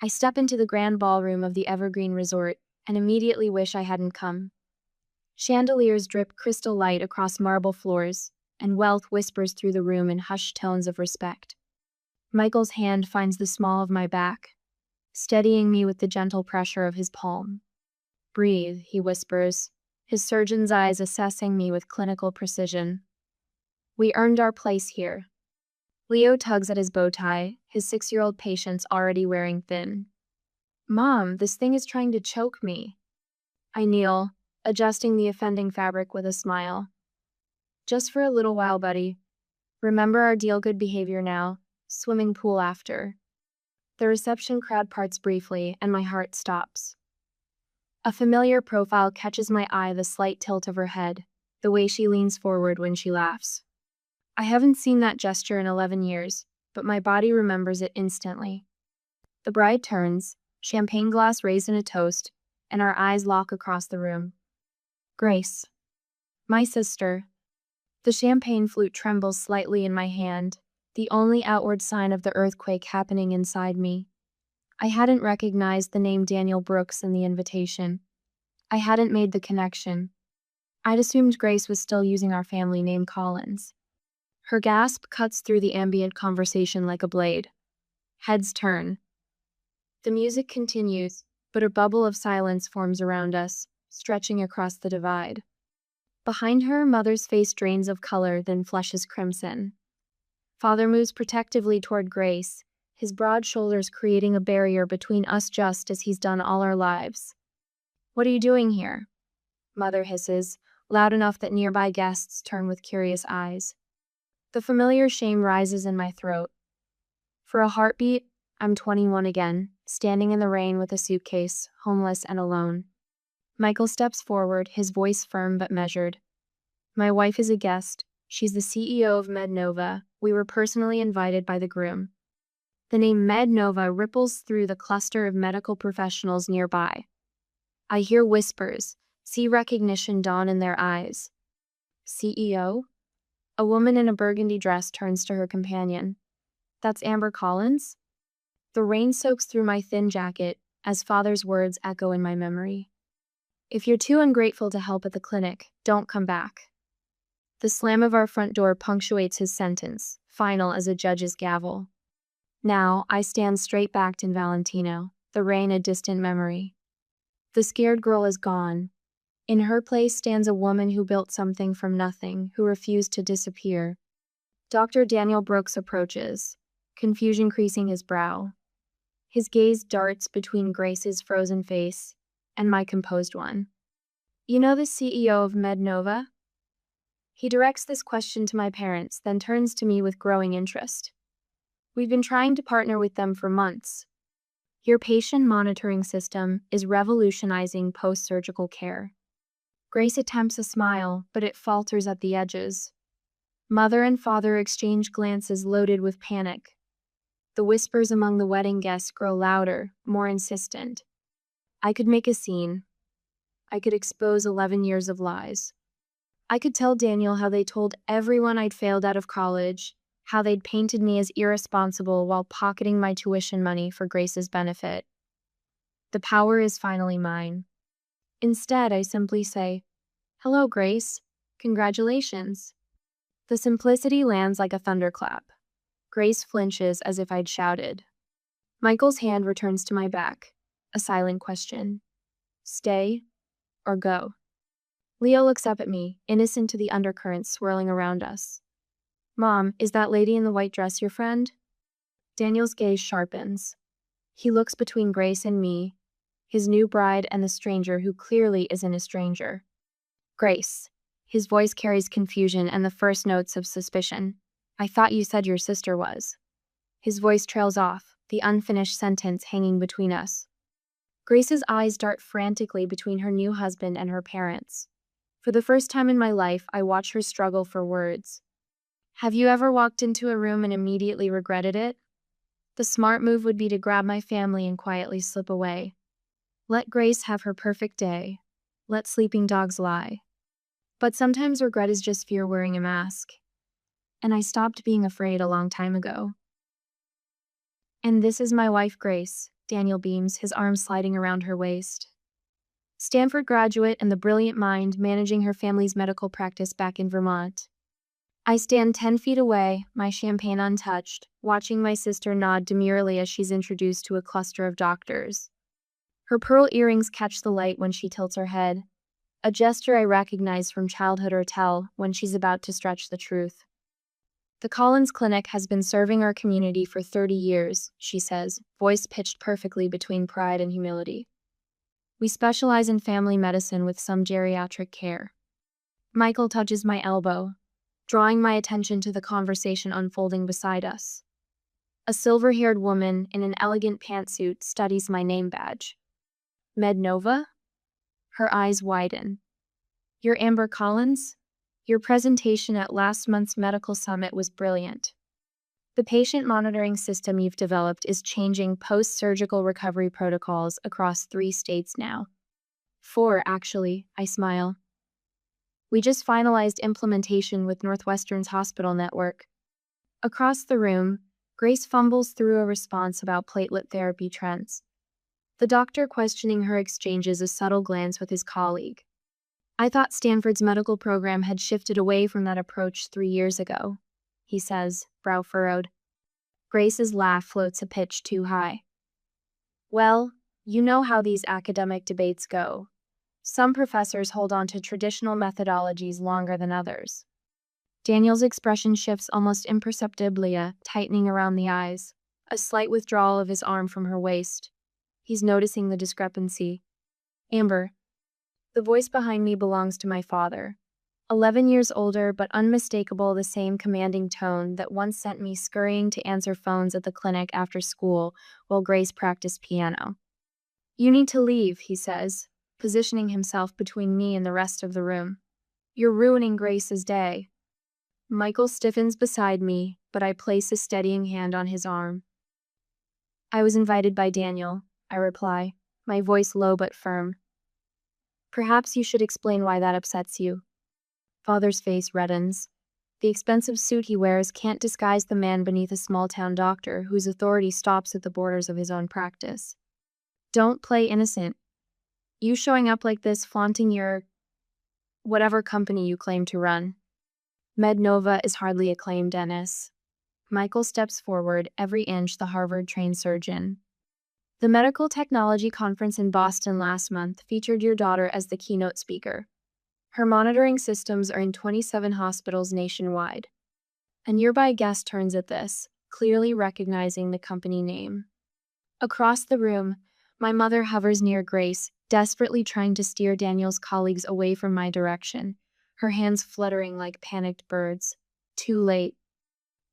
I step into the grand ballroom of the Evergreen Resort and immediately wish I hadn't come. Chandeliers drip crystal light across marble floors, and wealth whispers through the room in hushed tones of respect. Michael's hand finds the small of my back, steadying me with the gentle pressure of his palm. "Breathe," he whispers, his surgeon's eyes assessing me with clinical precision. "We earned our place here." Leo tugs at his bow tie, his 6-year-old patience already wearing thin. "Mom, this thing is trying to choke me." I kneel, adjusting the offending fabric with a smile. "Just for a little while, buddy. Remember our deal, good behavior now, swimming pool after." The reception crowd parts briefly, and my heart stops. A familiar profile catches my eye, the slight tilt of her head, the way she leans forward when she laughs. I haven't seen that gesture in 11 years, but my body remembers it instantly. The bride turns, champagne glass raised in a toast, and our eyes lock across the room. "Grace." "My sister." The champagne flute trembles slightly in my hand, the only outward sign of the earthquake happening inside me. I hadn't recognized the name Daniel Brooks in the invitation. I hadn't made the connection. I'd assumed Grace was still using our family name Collins. Her gasp cuts through the ambient conversation like a blade. Heads turn. The music continues, but a bubble of silence forms around us, stretching across the divide. Behind her, Mother's face drains of color, then flushes crimson. Father moves protectively toward Grace, his broad shoulders creating a barrier between us just as he's done all our lives. "What are you doing here?" Mother hisses, loud enough that nearby guests turn with curious eyes. The familiar shame rises in my throat. For a heartbeat, I'm 21 again, standing in the rain with a suitcase, homeless and alone. Michael steps forward, his voice firm but measured. "My wife is a guest. She's the CEO of MedNova. We were personally invited by the groom." The name MedNova ripples through the cluster of medical professionals nearby. I hear whispers, see recognition dawn in their eyes. "CEO?" A woman in a burgundy dress turns to her companion. "That's Amber Collins?" The rain soaks through my thin jacket as Father's words echo in my memory. "If you're too ungrateful to help at the clinic, don't come back." The slam of our front door punctuates his sentence, final as a judge's gavel. Now, I stand straight-backed in Valentino, the rain a distant memory. The scared girl is gone. In her place stands a woman who built something from nothing, who refused to disappear. Dr. Daniel Brooks approaches, confusion creasing his brow. His gaze darts between Grace's frozen face and my composed one. "You know the CEO of MedNova?" He directs this question to my parents, then turns to me with growing interest. "We've been trying to partner with them for months. Your patient monitoring system is revolutionizing post-surgical care." Grace attempts a smile, but it falters at the edges. Mother and father exchange glances loaded with panic. The whispers among the wedding guests grow louder, more insistent. I could make a scene. I could expose 11 years of lies. I could tell Daniel how they told everyone I'd failed out of college, how they'd painted me as irresponsible while pocketing my tuition money for Grace's benefit. The power is finally mine. Instead, I simply say, "Hello, Grace. Congratulations." The simplicity lands like a thunderclap. Grace flinches as if I'd shouted. Michael's hand returns to my back, a silent question. "Stay or go?" Leo looks up at me, innocent to the undercurrents swirling around us. "Mom, is that lady in the white dress your friend?" Daniel's gaze sharpens. He looks between Grace and me, his new bride and the stranger who clearly isn't a stranger. "Grace." His voice carries confusion and the first notes of suspicion. "I thought you said your sister was." His voice trails off, the unfinished sentence hanging between us. Grace's eyes dart frantically between her new husband and her parents. For the first time in my life, I watch her struggle for words. Have you ever walked into a room and immediately regretted it? The smart move would be to grab my family and quietly slip away. Let Grace have her perfect day. Let sleeping dogs lie. But sometimes regret is just fear wearing a mask. And I stopped being afraid a long time ago. And this is my wife, Grace, Daniel beams, his arm sliding around her waist. Stanford graduate and the brilliant mind managing her family's medical practice back in Vermont. I stand 10 feet away, my champagne untouched, watching my sister nod demurely as she's introduced to a cluster of doctors. Her pearl earrings catch the light when she tilts her head, a gesture I recognize from childhood or tell when she's about to stretch the truth. The Collins Clinic has been serving our community for 30 years, she says, voice pitched perfectly between pride and humility. We specialize in family medicine with some geriatric care. Michael touches my elbow, drawing my attention to the conversation unfolding beside us. A silver-haired woman in an elegant pantsuit studies my name badge. Mednova? Her eyes widen. You're Amber Collins? Your presentation at last month's medical summit was brilliant. The patient monitoring system you've developed is changing post-surgical recovery protocols across 3 states now. 4, actually, I smile. We just finalized implementation with Northwestern's hospital network. Across the room, Grace fumbles through a response about platelet therapy trends. The doctor questioning her exchanges a subtle glance with his colleague. I thought Stanford's medical program had shifted away from that approach 3 years ago, he says, brow furrowed. Grace's laugh floats a pitch too high. Well, you know how these academic debates go. Some professors hold on to traditional methodologies longer than others. Daniel's expression shifts almost imperceptibly, tightening around the eyes, a slight withdrawal of his arm from her waist. He's noticing the discrepancy. Amber. The voice behind me belongs to my father. 11 years older, but unmistakable, the same commanding tone that once sent me scurrying to answer phones at the clinic after school while Grace practiced piano. You need to leave, he says, positioning himself between me and the rest of the room. You're ruining Grace's day. Michael stiffens beside me, but I place a steadying hand on his arm. I was invited by Daniel, I reply, my voice low but firm. Perhaps you should explain why that upsets you. Father's face reddens. The expensive suit he wears can't disguise the man beneath a small-town doctor whose authority stops at the borders of his own practice. Don't play innocent. You showing up like this, flaunting your whatever company you claim to run. Mednova is hardly a claim, Dennis. Michael steps forward, every inch the Harvard-trained surgeon. The medical technology conference in Boston last month featured your daughter as the keynote speaker. Her monitoring systems are in 27 hospitals nationwide. A nearby guest turns at this, clearly recognizing the company name. Across the room, my mother hovers near Grace, desperately trying to steer Daniel's colleagues away from my direction, her hands fluttering like panicked birds. Too late.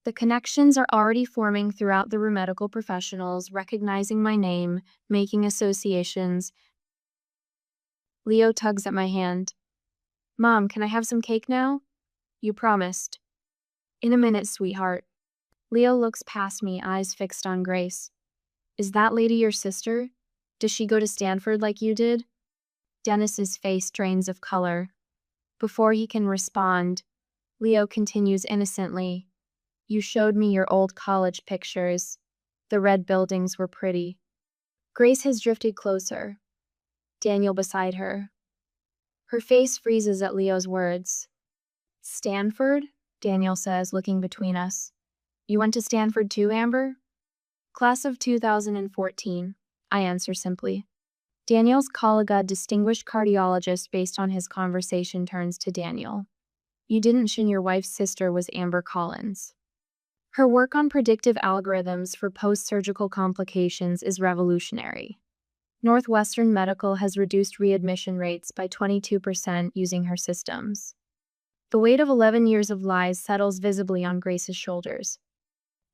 The connections are already forming throughout the room, medical professionals recognizing my name, making associations. Leo tugs at my hand. Mom, can I have some cake now? You promised. In a minute, sweetheart. Leo looks past me, eyes fixed on Grace. Is that lady your sister? Does she go to Stanford like you did? Dennis's face drains of color. Before he can respond, Leo continues innocently. You showed me your old college pictures. The red buildings were pretty. Grace has drifted closer. Daniel beside her. Her face freezes at Leo's words. Stanford? Daniel says, looking between us. You went to Stanford too, Amber? Class of 2014, I answer simply. Daniel's colleague, distinguished cardiologist based on his conversation, turns to Daniel. You didn't mention your wife's sister was Amber Collins. Her work on predictive algorithms for post-surgical complications is revolutionary. Northwestern Medical has reduced readmission rates by 22% using her systems. The weight of 11 years of lies settles visibly on Grace's shoulders.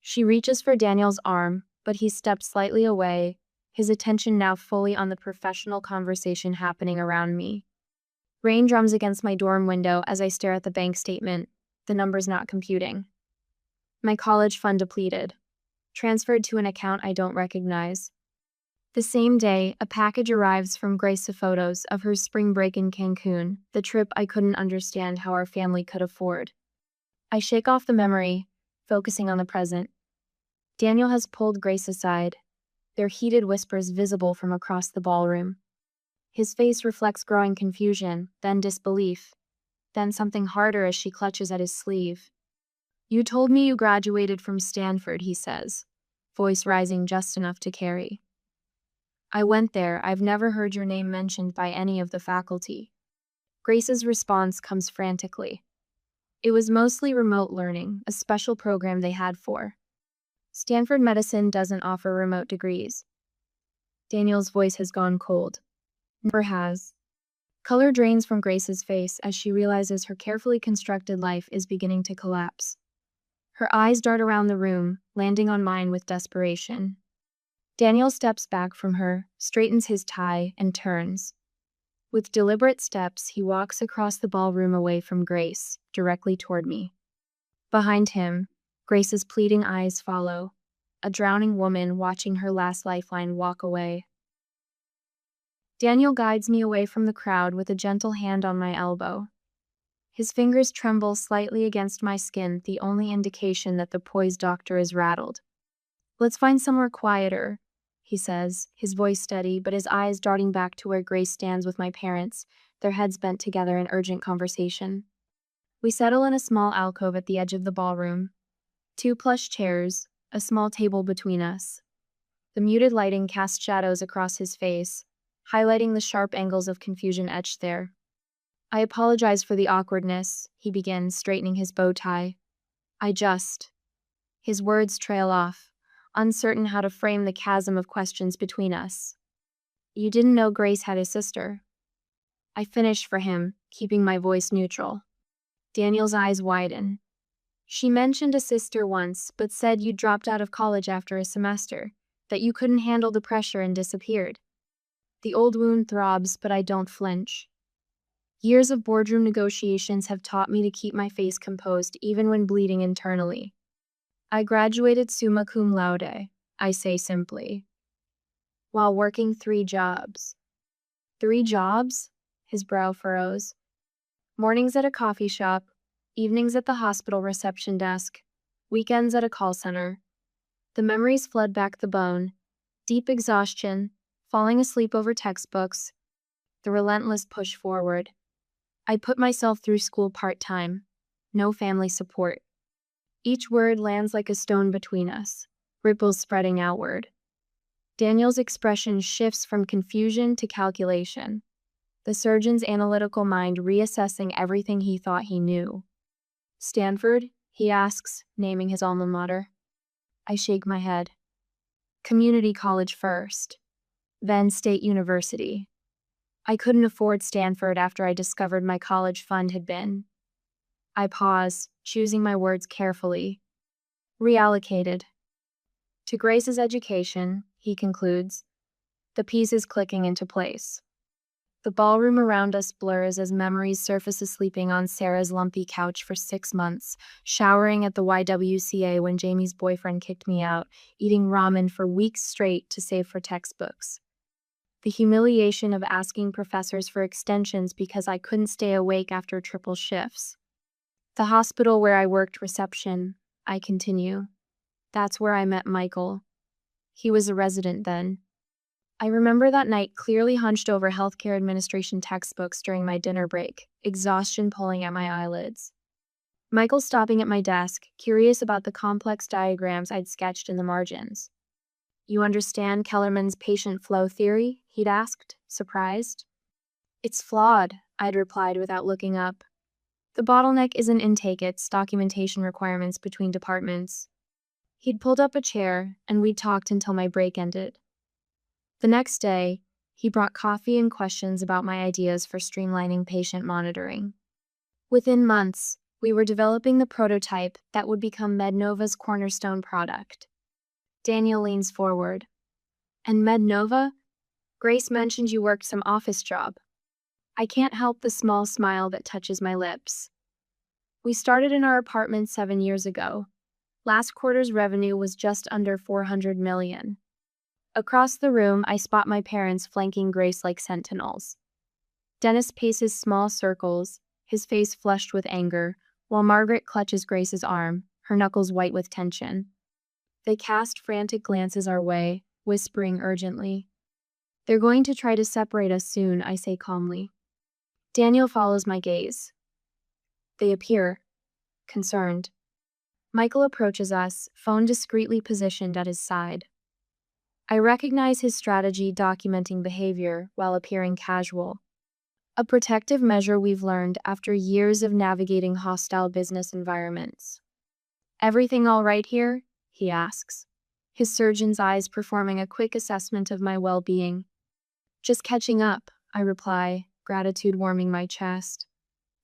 She reaches for Daniel's arm, but he steps slightly away, his attention now fully on the professional conversation happening around me. Rain drums against my dorm window as I stare at the bank statement, the numbers not computing. My college fund depleted. Transferred to an account I don't recognize. The same day, a package arrives from Grace of photos of her spring break in Cancun, the trip I couldn't understand how our family could afford. I shake off the memory, focusing on the present. Daniel has pulled Grace aside. their heated whispers visible from across the ballroom. His face reflects growing confusion, then disbelief, then something harder as she clutches at his sleeve. "You told me you graduated from Stanford," he says, voice rising just enough to carry. "I went there. I've never heard your name mentioned by any of the faculty." Grace's response comes frantically. "It was mostly remote learning, a special program they had for. Stanford Medicine doesn't offer remote degrees." Daniel's voice has gone cold. Never has. Color drains from Grace's face as she realizes her carefully constructed life is beginning to collapse. Her eyes dart around the room, landing on mine with desperation. Daniel steps back from her, straightens his tie, and turns. With deliberate steps, he walks across the ballroom away from Grace, directly toward me. Behind him, Grace's pleading eyes follow, a drowning woman watching her last lifeline walk away. Daniel guides me away from the crowd with a gentle hand on my elbow. His fingers tremble slightly against my skin, the only indication that the poised doctor is rattled. "Let's find somewhere quieter," he says, his voice steady, but his eyes darting back to where Grace stands with my parents, their heads bent together in urgent conversation. We settle in a small alcove at the edge of the ballroom. 2 plush chairs, a small table between us. The muted lighting casts shadows across his face, highlighting the sharp angles of confusion etched there. "I apologize for the awkwardness," he begins, straightening his bow tie. His words trail off, uncertain how to frame the chasm of questions between us. "You didn't know Grace had a sister." I finish for him, keeping my voice neutral. Daniel's eyes widen. "She mentioned a sister once, but said you dropped out of college after a semester, that you couldn't handle the pressure and disappeared." The old wound throbs, but I don't flinch. Years of boardroom negotiations have taught me to keep my face composed even when bleeding internally. "I graduated summa cum laude," I say simply, "while working 3 jobs. 3 jobs? His brow furrows. Mornings at a coffee shop, evenings at the hospital reception desk, weekends at a call center. The memories flood back the bone. Deep exhaustion, falling asleep over textbooks, the relentless push forward. I put myself through school part-time. No family support. Each word lands like a stone between us, ripples spreading outward. Daniel's expression shifts from confusion to calculation, the surgeon's analytical mind reassessing everything he thought he knew. "Stanford?" he asks, naming his alma mater. I shake my head. "Community college first, then State University. I couldn't afford Stanford after I discovered my college fund had been." I pause, choosing my words carefully. "Reallocated. To Grace's education," he concludes, the pieces clicking into place. The ballroom around us blurs as memories surface sleeping on Sarah's lumpy couch for 6 months, showering at the YWCA when Jamie's boyfriend kicked me out, eating ramen for weeks straight to save for textbooks. The humiliation of asking professors for extensions because I couldn't stay awake after triple shifts. The hospital where I worked reception, I continue. That's where I met Michael. He was a resident then. I remember that night clearly hunched over healthcare administration textbooks during my dinner break, exhaustion pulling at my eyelids. Michael stopping at my desk, curious about the complex diagrams I'd sketched in the margins. "You understand Kellerman's patient flow theory?" he'd asked, surprised. "It's flawed," I'd replied without looking up. "The bottleneck isn't intake, it's documentation requirements between departments." He'd pulled up a chair, and we'd talked until my break ended. The next day, he brought coffee and questions about my ideas for streamlining patient monitoring. Within months, we were developing the prototype that would become MedNova's cornerstone product. Daniel leans forward. "And MedNova? Grace mentioned you worked some office job." I can't help the small smile that touches my lips. "We started in our apartment 7 years ago. Last quarter's revenue was just under $400 million. Across the room, I spot my parents flanking Grace like sentinels. Dennis paces small circles, his face flushed with anger, while Margaret clutches Grace's arm, her knuckles white with tension. They cast frantic glances our way, whispering urgently. They're going to try to separate us soon, I say calmly. Daniel follows my gaze. They appear concerned. Michael approaches us, phone discreetly positioned at his side. I recognize his strategy documenting behavior while appearing casual. A protective measure we've learned after years of navigating hostile business environments. Everything all right here? He asks, his surgeon's eyes performing a quick assessment of my well-being. Just catching up, I reply, gratitude warming my chest.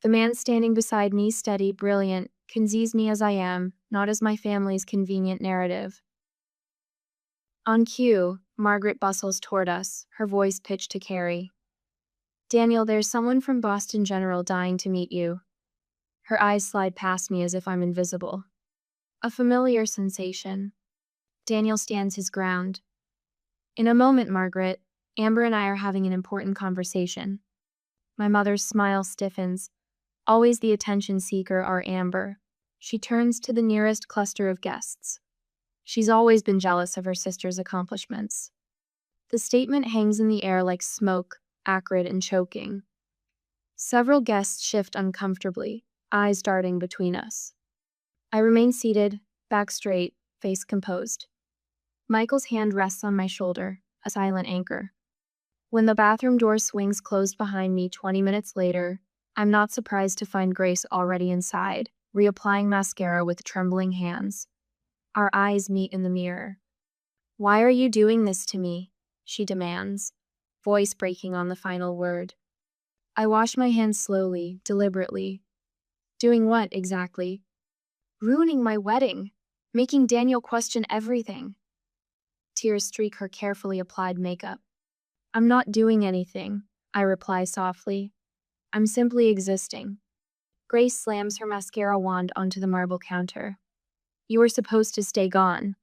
The man standing beside me, steady, brilliant, sees me as I am, not as my family's convenient narrative. On cue, Margaret bustles toward us, her voice pitched to Carrie. Daniel, there's someone from Boston General dying to meet you. Her eyes slide past me as if I'm invisible. A familiar sensation. Daniel stands his ground. In a moment, Margaret, Amber and I are having an important conversation. My mother's smile stiffens. Always the attention seeker, our Amber. She turns to the nearest cluster of guests. She's always been jealous of her sister's accomplishments. The statement hangs in the air like smoke, acrid and choking. Several guests shift uncomfortably, eyes darting between us. I remain seated, back straight, face composed. Michael's hand rests on my shoulder, a silent anchor. When the bathroom door swings closed behind me 20 minutes later, I'm not surprised to find Grace already inside, reapplying mascara with trembling hands. Our eyes meet in the mirror. "Why are you doing this to me?" she demands, voice breaking on the final word. I wash my hands slowly, deliberately. Doing what, exactly? Ruining my wedding, making Daniel question everything. Tears streak her carefully applied makeup. I'm not doing anything, I reply softly. I'm simply existing. Grace slams her mascara wand onto the marble counter. You were supposed to stay gone.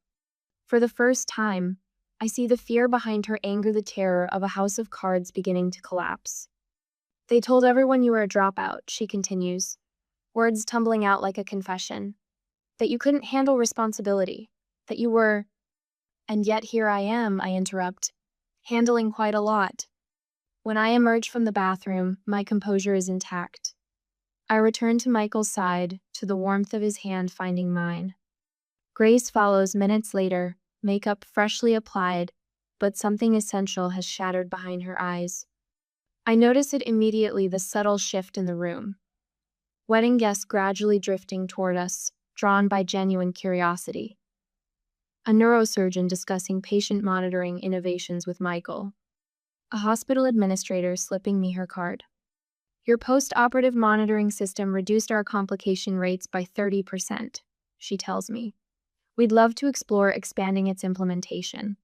For the first time, I see the fear behind her anger, the terror of a house of cards beginning to collapse. They told everyone you were a dropout, she continues, words tumbling out like a confession. That you couldn't handle responsibility. That you were... And yet here I am, I interrupt, handling quite a lot. When I emerge from the bathroom, my composure is intact. I return to Michael's side, to the warmth of his hand finding mine. Grace follows minutes later, makeup freshly applied, but something essential has shattered behind her eyes. I notice it immediately, the subtle shift in the room. Wedding guests gradually drifting toward us, drawn by genuine curiosity. A neurosurgeon discussing patient monitoring innovations with Michael. A hospital administrator slipping me her card. Your post-operative monitoring system reduced our complication rates by 30%, she tells me. We'd love to explore expanding its implementation.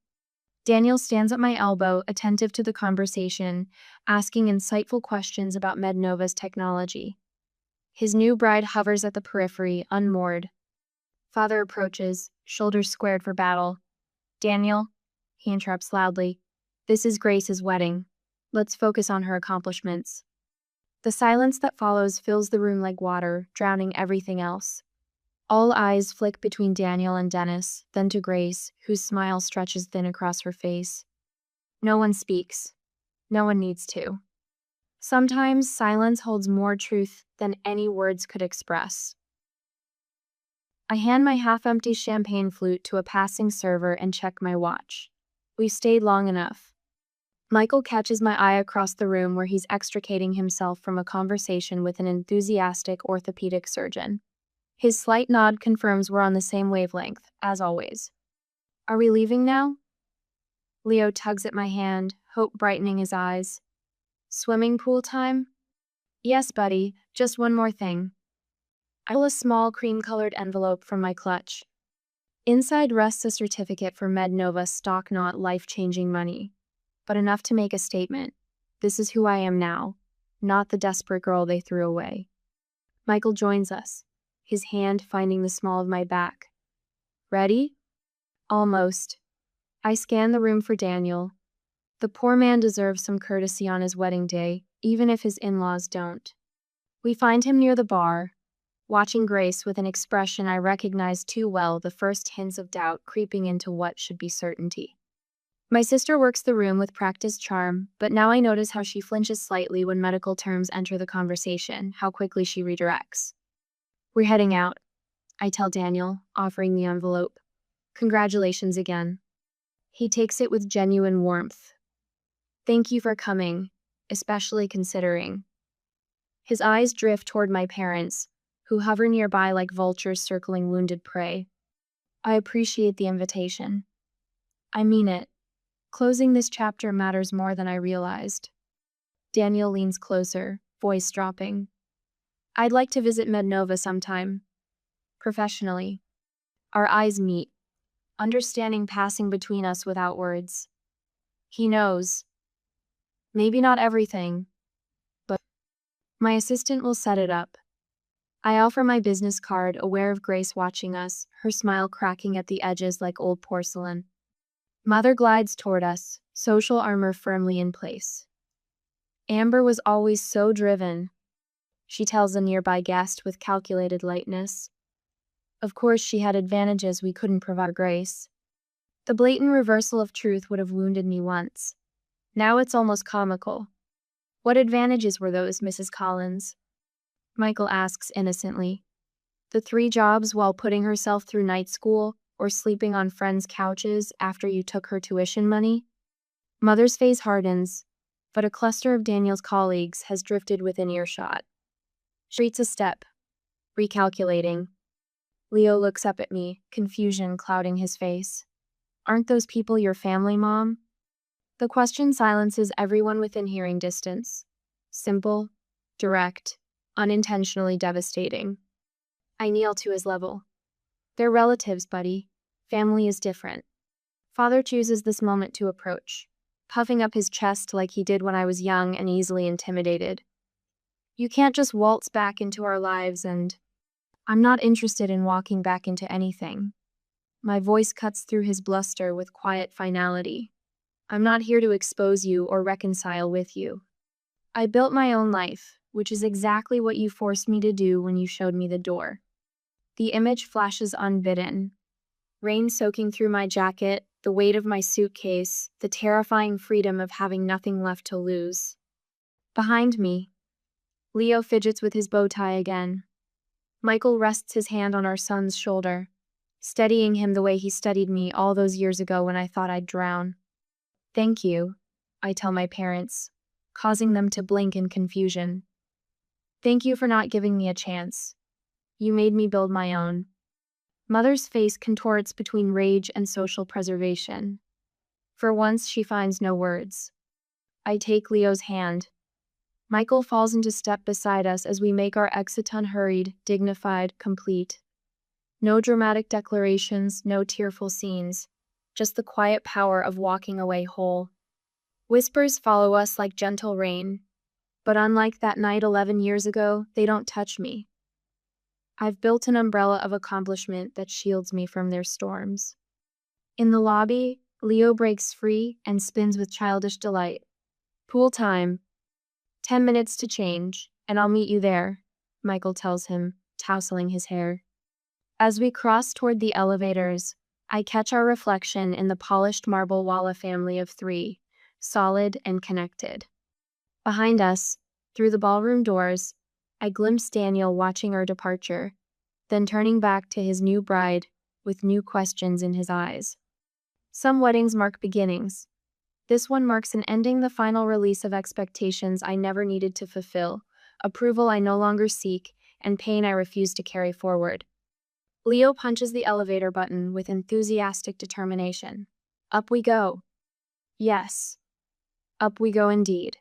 Daniel stands at my elbow, attentive to the conversation, asking insightful questions about MedNova's technology. His new bride hovers at the periphery, unmoored. Father approaches, shoulders squared for battle. Daniel, he interrupts loudly, this is Grace's wedding. Let's focus on her accomplishments. The silence that follows fills the room like water, drowning everything else. All eyes flick between Daniel and Dennis, then to Grace, whose smile stretches thin across her face. No one speaks. No one needs to. Sometimes silence holds more truth than any words could express. I hand my half-empty champagne flute to a passing server and check my watch. We've stayed long enough. Michael catches my eye across the room where he's extricating himself from a conversation with an enthusiastic orthopedic surgeon. His slight nod confirms we're on the same wavelength, as always. Are we leaving now? Leo tugs at my hand, hope brightening his eyes. Swimming pool time? Yes, buddy, just one more thing. I pull a small cream-colored envelope from my clutch. Inside rests a certificate for MedNova stock, not life-changing money, but enough to make a statement. This is who I am now, not the desperate girl they threw away. Michael joins us, his hand finding the small of my back. Ready? Almost. I scan the room for Daniel. The poor man deserves some courtesy on his wedding day, even if his in-laws don't. We find him near the bar, watching Grace with an expression I recognize too well, the first hints of doubt creeping into what should be certainty. My sister works the room with practiced charm, but now I notice how she flinches slightly when medical terms enter the conversation, how quickly she redirects. We're heading out, I tell Daniel, offering the envelope. Congratulations again. He takes it with genuine warmth. Thank you for coming, especially considering. His eyes drift toward my parents, who hover nearby like vultures circling wounded prey. I appreciate the invitation. I mean it. Closing this chapter matters more than I realized. Daniel leans closer, voice dropping. I'd like to visit Mednova sometime. Professionally. Our eyes meet, understanding passing between us without words. He knows. Maybe not everything, but my assistant will set it up. I offer my business card, aware of Grace watching us, her smile cracking at the edges like old porcelain. Mother glides toward us, social armor firmly in place. Amber was always so driven, she tells a nearby guest with calculated lightness. Of course, she had advantages we couldn't provide Grace. The blatant reversal of truth would have wounded me once. Now it's almost comical. What advantages were those, Mrs. Collins? Michael asks innocently. The 3 jobs while putting herself through night school, or sleeping on friends' couches after you took her tuition money? Mother's face hardens, but a cluster of Daniel's colleagues has drifted within earshot. She retreats a step, recalculating. Leo looks up at me, confusion clouding his face. Aren't those people your family, Mom? The question silences everyone within hearing distance. Simple, direct, unintentionally devastating. I kneel to his level. They're relatives, buddy. Family is different. Father chooses this moment to approach, puffing up his chest like he did when I was young and easily intimidated. You can't just waltz back into our lives and... I'm not interested in walking back into anything. My voice cuts through his bluster with quiet finality. I'm not here to expose you or reconcile with you. I built my own life, which is exactly what you forced me to do when you showed me the door. The image flashes unbidden. Rain soaking through my jacket, the weight of my suitcase, the terrifying freedom of having nothing left to lose. Behind me, Leo fidgets with his bow tie again. Michael rests his hand on our son's shoulder, steadying him the way he steadied me all those years ago when I thought I'd drown. Thank you, I tell my parents, causing them to blink in confusion. Thank you for not giving me a chance. You made me build my own. Mother's face contorts between rage and social preservation. For once, she finds no words. I take Leo's hand. Michael falls into step beside us as we make our exit unhurried, dignified, complete. No dramatic declarations, no tearful scenes, just the quiet power of walking away whole. Whispers follow us like gentle rain, but unlike that night 11 years ago, they don't touch me. I've built an umbrella of accomplishment that shields me from their storms. In the lobby, Leo breaks free and spins with childish delight. Pool time. 10 minutes to change, and I'll meet you there, Michael tells him, tousling his hair. As we cross toward the elevators, I catch our reflection in the polished marble Walla family of 3, solid and connected. Behind us, through the ballroom doors, I glimpse Daniel watching our departure, then turning back to his new bride with new questions in his eyes. Some weddings mark beginnings. This one marks an ending, the final release of expectations I never needed to fulfill, approval I no longer seek, and pain I refuse to carry forward. Leo punches the elevator button with enthusiastic determination. Up we go. Yes, up we go indeed.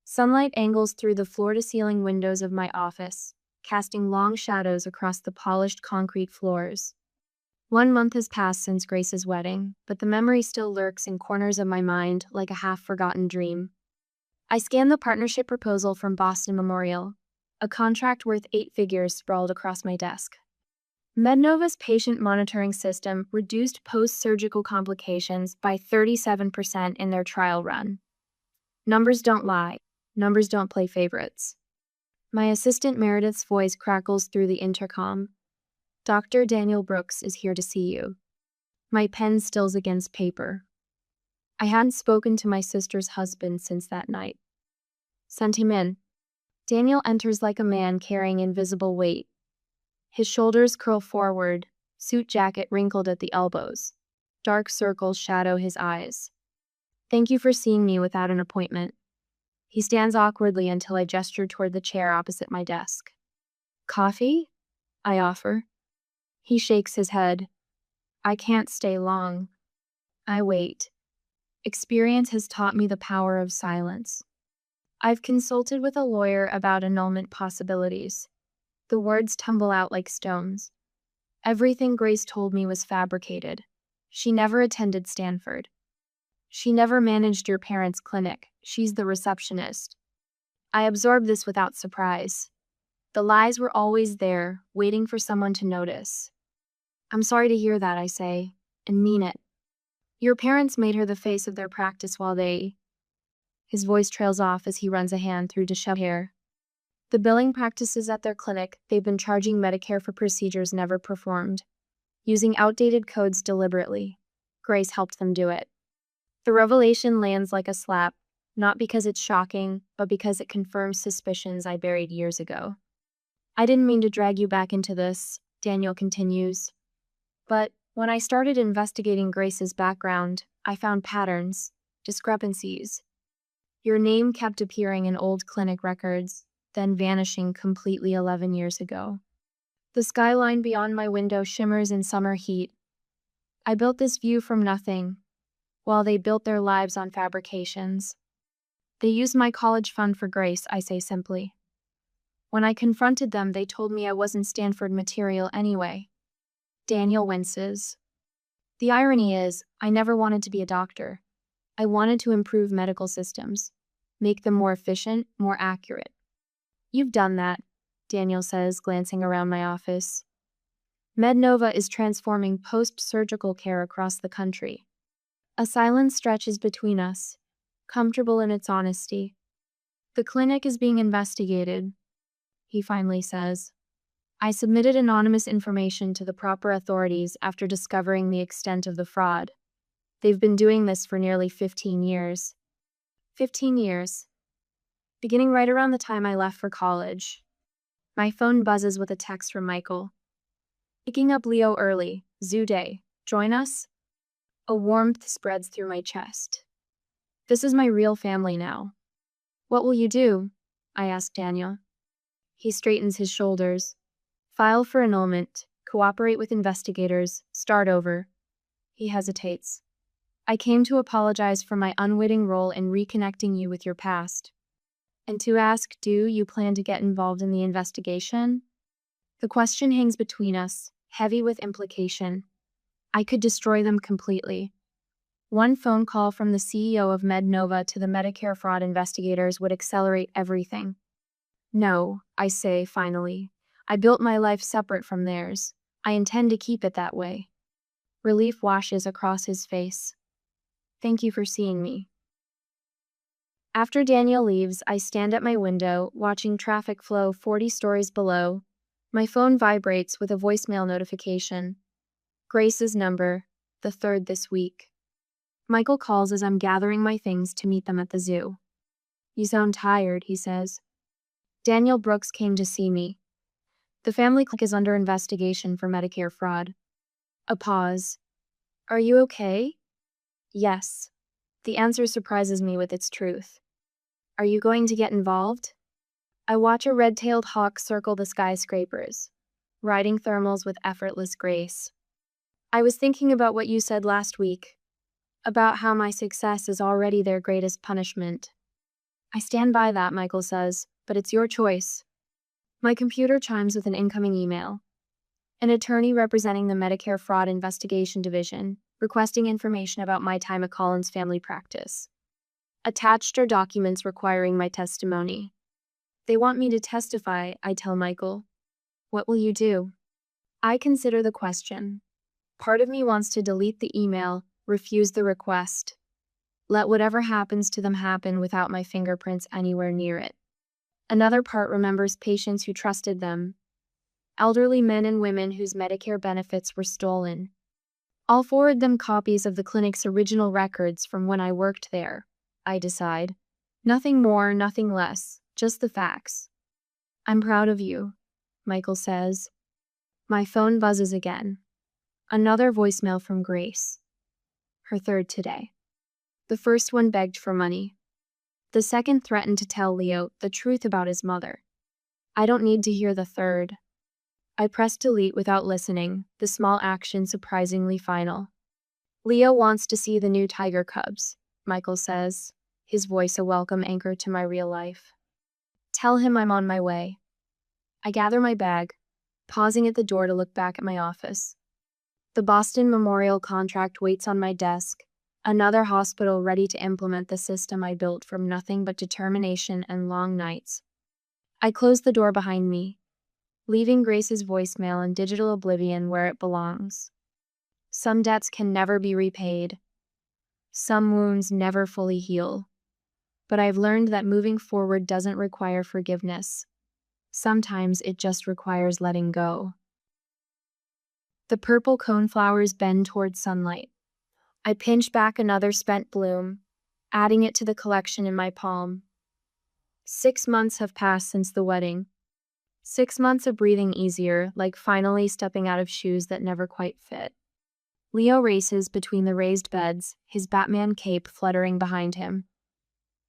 Sunlight angles through the floor-to-ceiling windows of my office, casting long shadows across the polished concrete floors. 1 month has passed since Grace's wedding, but the memory still lurks in corners of my mind like a half-forgotten dream. I scan the partnership proposal from Boston Memorial, a contract worth 8 figures sprawled across my desk. Mednova's patient monitoring system reduced post-surgical complications by 37% in their trial run. Numbers don't lie. Numbers don't play favorites. My assistant Meredith's voice crackles through the intercom. Dr. Daniel Brooks is here to see you. My pen stills against paper. I hadn't spoken to my sister's husband since that night. Sent him in. Daniel enters like a man carrying invisible weight. His shoulders curl forward, suit jacket wrinkled at the elbows. Dark circles shadow his eyes. Thank you for seeing me without an appointment. He stands awkwardly until I gesture toward the chair opposite my desk. Coffee? I offer. He shakes his head. I can't stay long. I wait. Experience has taught me the power of silence. I've consulted with a lawyer about annulment possibilities. The words tumble out like stones. Everything Grace told me was fabricated. She never attended Stanford. She never managed your parents' clinic. She's the receptionist. I absorbed this without surprise. The lies were always there, waiting for someone to notice. I'm sorry to hear that, I say, and mean it. Your parents made her the face of their practice while they... His voice trails off as he runs a hand through disheveled hair. The billing practices at their clinic, they've been charging Medicare for procedures never performed, using outdated codes deliberately. Grace helped them do it. The revelation lands like a slap, not because it's shocking, but because it confirms suspicions I buried years ago. I didn't mean to drag you back into this, Daniel continues. But when I started investigating Grace's background, I found patterns, discrepancies. Your name kept appearing in old clinic records, then vanishing completely 11 years ago. The skyline beyond my window shimmers in summer heat. I built this view from nothing, while they built their lives on fabrications. They used my college fund for Grace, I say simply. When I confronted them, they told me I wasn't Stanford material anyway. Daniel winces. The irony is, I never wanted to be a doctor. I wanted to improve medical systems, make them more efficient, more accurate. You've done that, Daniel says, glancing around my office. MedNova is transforming post-surgical care across the country. A silence stretches between us, comfortable in its honesty. The clinic is being investigated, he finally says. I submitted anonymous information to the proper authorities after discovering the extent of the fraud. They've been doing this for nearly 15 years. 15 years. Beginning right around the time I left for college. My phone buzzes with a text from Michael. Picking up Leo early, zoo day. Join us? A warmth spreads through my chest. This is my real family now. What will you do? I ask Daniel. He straightens his shoulders. File for annulment, cooperate with investigators, start over. He hesitates. I came to apologize for my unwitting role in reconnecting you with your past. And to ask, do you plan to get involved in the investigation? The question hangs between us, heavy with implication. I could destroy them completely. One phone call from the CEO of MedNova to the Medicare fraud investigators would accelerate everything. No, I say, finally. I built my life separate from theirs. I intend to keep it that way. Relief washes across his face. Thank you for seeing me. After Daniel leaves, I stand at my window, watching traffic flow 40 stories below. My phone vibrates with a voicemail notification. Grace's number, the 3rd this week. Michael calls as I'm gathering my things to meet them at the zoo. You sound tired, he says. Daniel Brooks came to see me. The family clinic is under investigation for Medicare fraud. A pause. Are you okay? Yes. The answer surprises me with its truth. Are you going to get involved? I watch a red-tailed hawk circle the skyscrapers, riding thermals with effortless grace. I was thinking about what you said last week, about how my success is already their greatest punishment. I stand by that, Michael says, but it's your choice. My computer chimes with an incoming email. An attorney representing the Medicare Fraud Investigation Division, requesting information about my time at Collins Family Practice. Attached are documents requiring my testimony. They want me to testify, I tell Michael. What will you do? I consider the question. Part of me wants to delete the email, refuse the request. Let whatever happens to them happen without my fingerprints anywhere near it. Another part remembers patients who trusted them. Elderly men and women whose Medicare benefits were stolen. I'll forward them copies of the clinic's original records from when I worked there, I decide. Nothing more, nothing less, just the facts. I'm proud of you, Michael says. My phone buzzes again. Another voicemail from Grace. Her third today. The first one begged for money. The second threatened to tell Leo the truth about his mother. I don't need to hear the third. I press delete without listening, the small action surprisingly final. Leo wants to see the new tiger cubs, Michael says, his voice a welcome anchor to my real life. Tell him I'm on my way. I gather my bag, pausing at the door to look back at my office. The Boston Memorial contract waits on my desk, another hospital ready to implement the system I built from nothing but determination and long nights. I close the door behind me, leaving Grace's voicemail in digital oblivion where it belongs. Some debts can never be repaid. Some wounds never fully heal. But I've learned that moving forward doesn't require forgiveness. Sometimes it just requires letting go. The purple coneflowers bend towards sunlight. I pinch back another spent bloom, adding it to the collection in my palm. 6 months have passed since the wedding. 6 months of breathing easier, like finally stepping out of shoes that never quite fit. Leo races between the raised beds, his Batman cape fluttering behind him.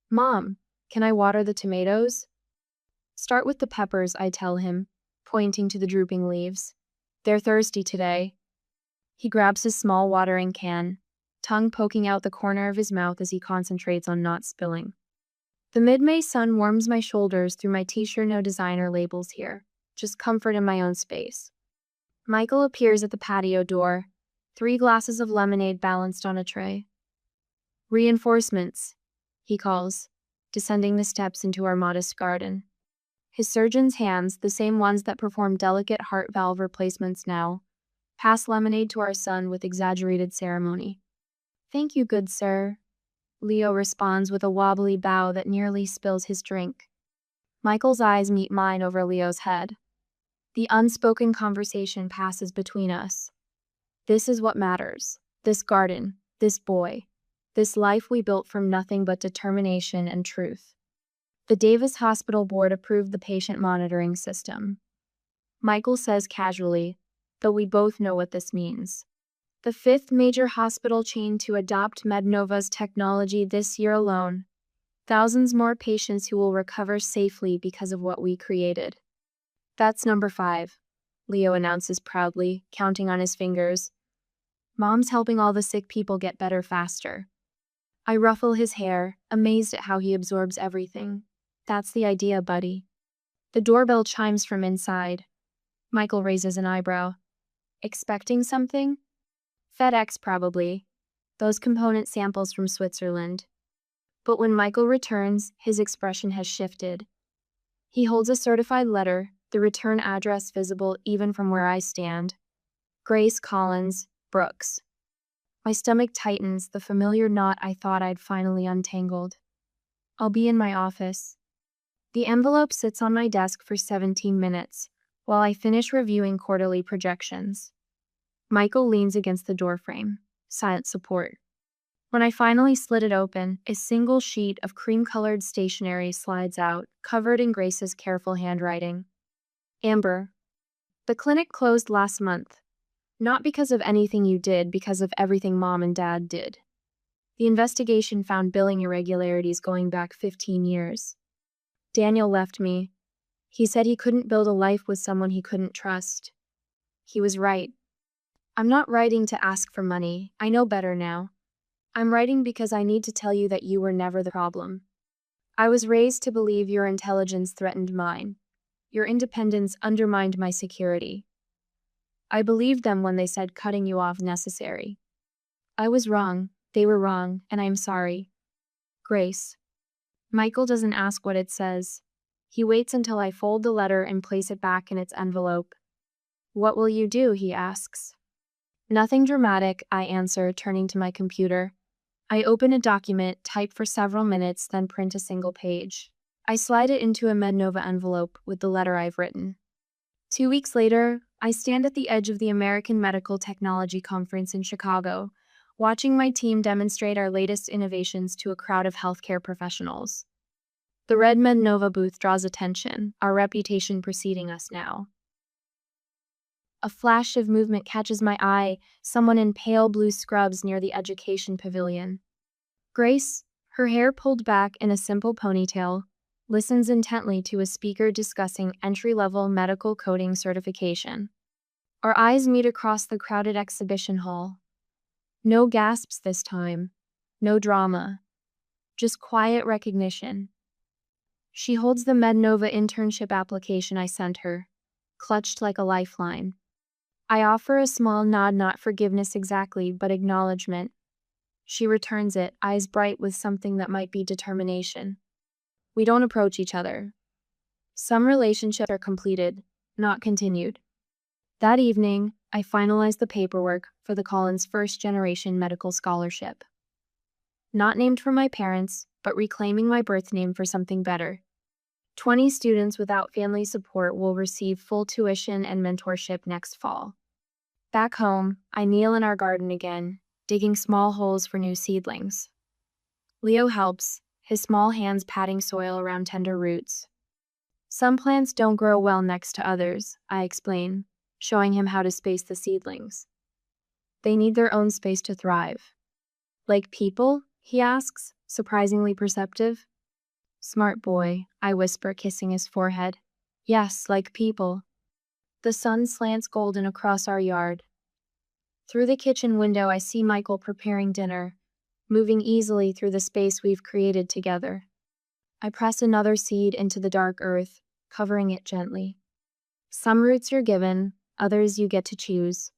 Mom, can I water the tomatoes? Start with the peppers, I tell him, pointing to the drooping leaves. They're thirsty today. He grabs his small watering can, tongue poking out the corner of his mouth as he concentrates on not spilling. The mid-May sun warms my shoulders through my t-shirt, no designer labels here, just comfort in my own space. Michael appears at the patio door, 3 glasses of lemonade balanced on a tray. Reinforcements, he calls, descending the steps into our modest garden. His surgeon's hands, the same ones that perform delicate heart valve replacements now, pass lemonade to our son with exaggerated ceremony. Thank you, good sir. Leo responds with a wobbly bow that nearly spills his drink. Michael's eyes meet mine over Leo's head. The unspoken conversation passes between us. This is what matters. This garden, this boy, this life we built from nothing but determination and truth. The Davis Hospital Board approved the patient monitoring system. Michael says casually, though we both know what this means. The 5th major hospital chain to adopt MedNova's technology this year alone. Thousands more patients who will recover safely because of what we created. That's number 5, Leo announces proudly, counting on his fingers. Mom's helping all the sick people get better faster. I ruffle his hair, amazed at how he absorbs everything. That's the idea, buddy. The doorbell chimes from inside. Michael raises an eyebrow. Expecting something? FedEx, probably. Those component samples from Switzerland. But when Michael returns, his expression has shifted. He holds a certified letter, the return address visible even from where I stand. Grace Collins, Brooks. My stomach tightens, the familiar knot I thought I'd finally untangled. I'll be in my office. The envelope sits on my desk for 17 minutes, while I finish reviewing quarterly projections. Michael leans against the doorframe, silent support. When I finally slit it open, a single sheet of cream-colored stationery slides out, covered in Grace's careful handwriting. Amber, the clinic closed last month. Not because of anything you did, because of everything Mom and Dad did. The investigation found billing irregularities going back 15 years. Daniel left me. He said he couldn't build a life with someone he couldn't trust. He was right. I'm not writing to ask for money. I know better now. I'm writing because I need to tell you that you were never the problem. I was raised to believe your intelligence threatened mine. Your independence undermined my security. I believed them when they said cutting you off necessary. I was wrong, they were wrong, and I'm sorry. Grace. Michael doesn't ask what it says. He waits until I fold the letter and place it back in its envelope. What will you do? He asks. Nothing dramatic, I answer, turning to my computer. I open a document, type for several minutes, then print a single page. I slide it into a MedNova envelope with the letter I've written. 2 weeks later, I stand at the edge of the American Medical Technology Conference in Chicago, watching my team demonstrate our latest innovations to a crowd of healthcare professionals. The red MedNova booth draws attention, our reputation preceding us now. A flash of movement catches my eye, someone in pale blue scrubs near the education pavilion. Grace, her hair pulled back in a simple ponytail, listens intently to a speaker discussing entry-level medical coding certification. Our eyes meet across the crowded exhibition hall. No gasps this time, no drama, just quiet recognition. She holds the MedNova internship application I sent her, clutched like a lifeline. I offer a small nod, not forgiveness exactly, but acknowledgement. She returns it, eyes bright with something that might be determination. We don't approach each other. Some relationships are completed, not continued. That evening, I finalized the paperwork for the Collins first-generation medical scholarship. Not named for my parents, but reclaiming my birth name for something better. 20 students without family support will receive full tuition and mentorship next fall. Back home, I kneel in our garden again, digging small holes for new seedlings. Leo helps, his small hands patting soil around tender roots. Some plants don't grow well next to others, I explain, showing him how to space the seedlings. They need their own space to thrive. Like people? He asks, surprisingly perceptive. Smart boy, I whisper, kissing his forehead. Yes, like people. The sun slants golden across our yard. Through the kitchen window, I see Michael preparing dinner, moving easily through the space we've created together. I press another seed into the dark earth, covering it gently. Some roots you're given, others you get to choose.